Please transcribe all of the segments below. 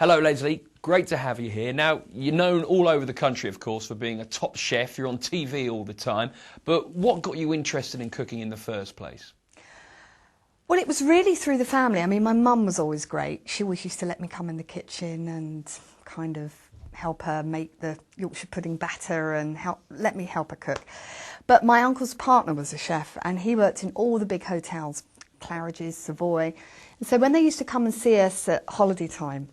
Hello Lesley, great to have you here. Now, you're known all over the country, of course, for being a top chef. You're on TV all the time. But what got you interested in cooking in the first place? Well, it was really through the family. I mean, my mum was always great. She always used to let me come in the kitchen and kind of help her make the Yorkshire pudding batter and let me help her cook. But my uncle's partner was a chef and he worked in all the big hotels, Claridge's, Savoy. And so when they used to come and see us at holiday time,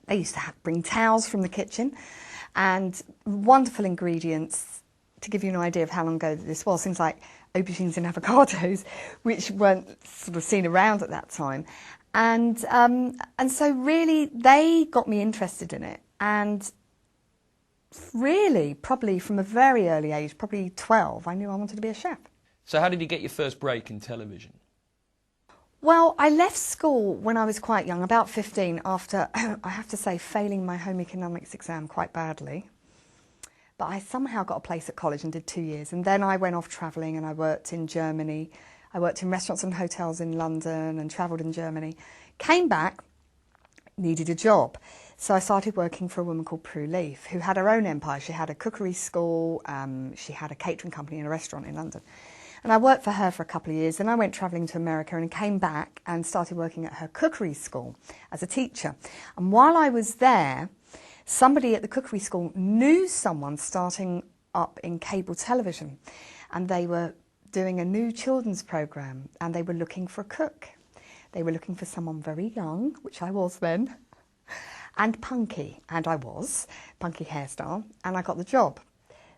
they used to bring towels from the kitchen and wonderful ingredients. To give you an idea of how long ago this was, things like aubergines and avocados, which weren't sort of seen around at that time. And so really they got me interested in it. And really, probably from a very early age, probably 12, I knew I wanted to be a chef. So how did you get your first break in television? Well, I left school when I was quite young, about 15, after, I have to say, failing my home economics exam quite badly. But I somehow got a place at college and did 2 years. And then I went off travelling and I worked in Germany. I worked in restaurants and hotels in London and travelled in Germany. Came back, needed a job. So I started working for a woman called Prue Leaf, who had her own empire. She had a cookery school, she had a catering company and a restaurant in London. And I worked for her for a couple of years. Then I went travelling to America and came back and started working at her cookery school as a teacher. And while I was there, somebody at the cookery school knew someone starting up in cable television. And they were doing a new children's programme and they were looking for a cook. They were looking for someone very young, which I was then, and punky, and I was, punky hairstyle, and I got the job.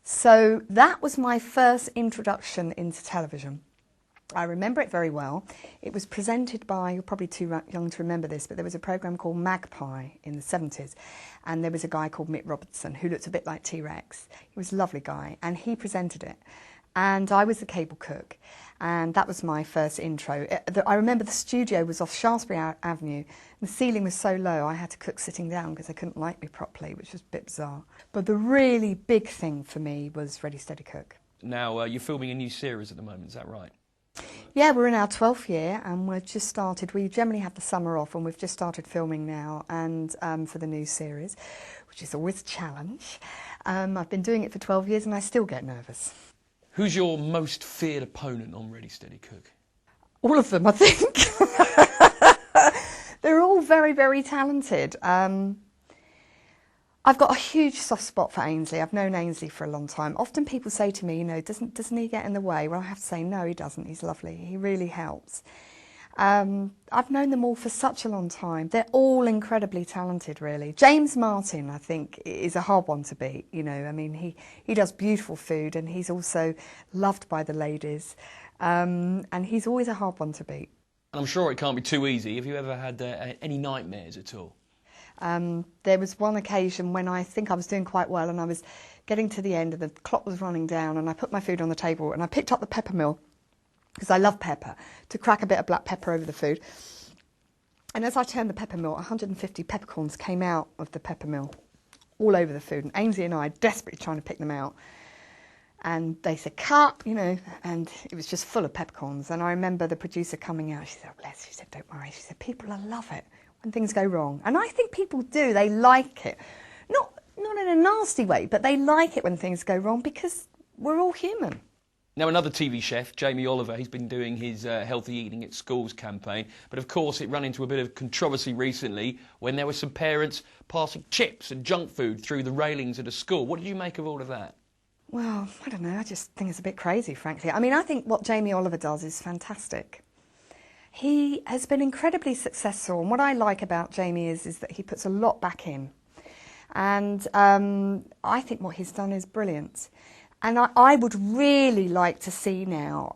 So that was my first introduction into television. I remember it very well. It was presented by, you're probably too young to remember this, but there was a programme called Magpie in the 70s, and there was a guy called Mick Robertson who looked a bit like T-Rex. He was a lovely guy, and he presented it. And I was the cable cook, and that was my first intro. I remember the studio was off Shaftesbury Avenue, and the ceiling was so low I had to cook sitting down because they couldn't light me properly, which was a bit bizarre. But the really big thing for me was Ready Steady Cook. Now, you're filming a new series at the moment, is that right? Yeah, we're in our 12th year and we've just started. We generally have the summer off and we've just started filming now and for the new series, which is always a challenge. I've been doing it for 12 years and I still get nervous. Who's your most feared opponent on Ready Steady Cook? All of them, I think. They're all very, very talented. I've got a huge soft spot for Ainsley. I've known Ainsley for a long time. Often people say to me, you know, doesn't he get in the way? Well, I have to say, no, he doesn't. He's lovely. He really helps. I've known them all for such a long time. They're all incredibly talented, really. James Martin, I think, is a hard one to beat. You know, I mean, he does beautiful food and he's also loved by the ladies. And he's always a hard one to beat. And I'm sure it can't be too easy. Have you ever had any nightmares at all? There was one occasion when I think I was doing quite well and I was getting to the end and the clock was running down and I put my food on the table and I picked up the pepper mill, because I love pepper, to crack a bit of black pepper over the food. And as I turned the pepper mill, 150 peppercorns came out of the pepper mill all over the food. And Ainsley and I desperately trying to pick them out. And they said, cut, you know, and it was just full of peppercorns. And I remember the producer coming out, she said, oh, bless, she said, don't worry. She said, people will love it when things go wrong. And I think people do, they like it. Not in a nasty way, but they like it when things go wrong because we're all human. Now, another TV chef, Jamie Oliver, he's been doing his Healthy Eating at Schools campaign. But of course, it ran into a bit of controversy recently when there were some parents passing chips and junk food through the railings at a school. What did you make of all of that? Well, I don't know. I just think it's a bit crazy, frankly. I mean, I think what Jamie Oliver does is fantastic. He has been incredibly successful. And what I like about Jamie is that he puts a lot back in. And I think what he's done is brilliant. And I would really like to see now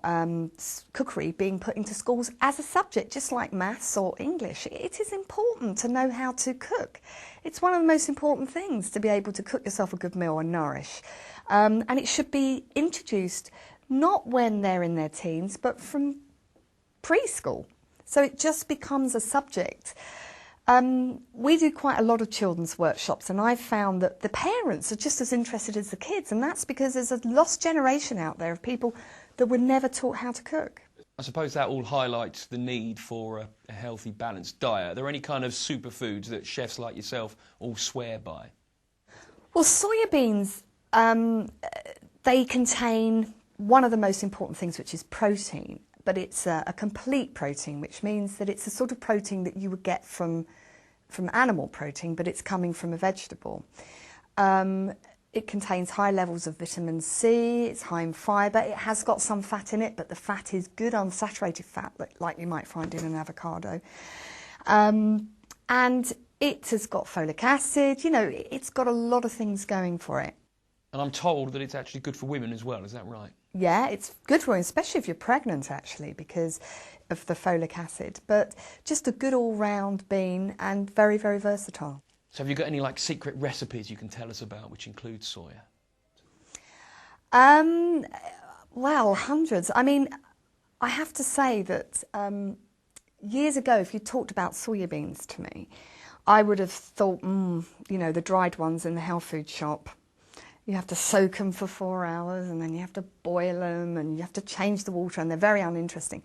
cookery being put into schools as a subject, just like maths or English. It is important to know how to cook. It's one of the most important things to be able to cook yourself a good meal and nourish. And it should be introduced not when they're in their teens, but from preschool. So it just becomes a subject. We do quite a lot of children's workshops and I've found that the parents are just as interested as the kids, and that's because there's a lost generation out there of people that were never taught how to cook. I suppose that all highlights the need for a healthy, balanced diet. Are there any kind of superfoods that chefs like yourself all swear by? Well, soya beans, they contain one of the most important things, which is protein, but it's a complete protein, which means that it's the sort of protein that you would get from animal protein, but it's coming from a vegetable. It contains high levels of vitamin C, it's high in fibre, it has got some fat in it, but the fat is good unsaturated fat, like you might find in an avocado. And it has got folic acid, you know, it's got a lot of things going for it. And I'm told that it's actually good for women as well, is that right? Yeah, it's good for women, especially if you're pregnant actually, because of the folic acid. But just a good all-round bean and very, very versatile. So have you got any like secret recipes you can tell us about which include soya? Well, hundreds. I mean, I have to say that years ago, if you talked about soya beans to me, I would have thought, you know, the dried ones in the health food shop. You have to soak them for 4 hours and then you have to boil them and you have to change the water and they're very uninteresting.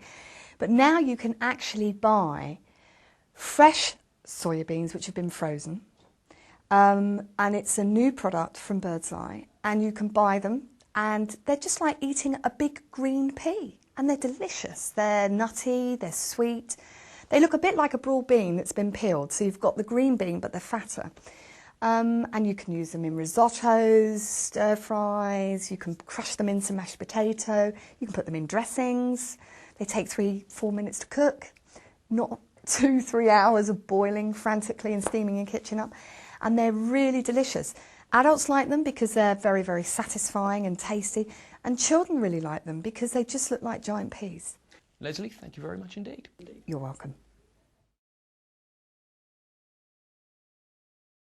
But now you can actually buy fresh soya beans which have been frozen. And it's a new product from Bird's Eye, and you can buy them, and they're just like eating a big green pea, and they're delicious. They're nutty, they're sweet. They look a bit like a broad bean that's been peeled, so you've got the green bean, but they're fatter. And you can use them in risottos, stir fries, you can crush them into mashed potato, you can put them in dressings. They take 3-4 minutes to cook, not 2-3 hours of boiling frantically and steaming your kitchen up. And they're really delicious. Adults like them because they're very, very satisfying and tasty. And children really like them because they just look like giant peas. Lesley, thank you very much indeed. You're welcome.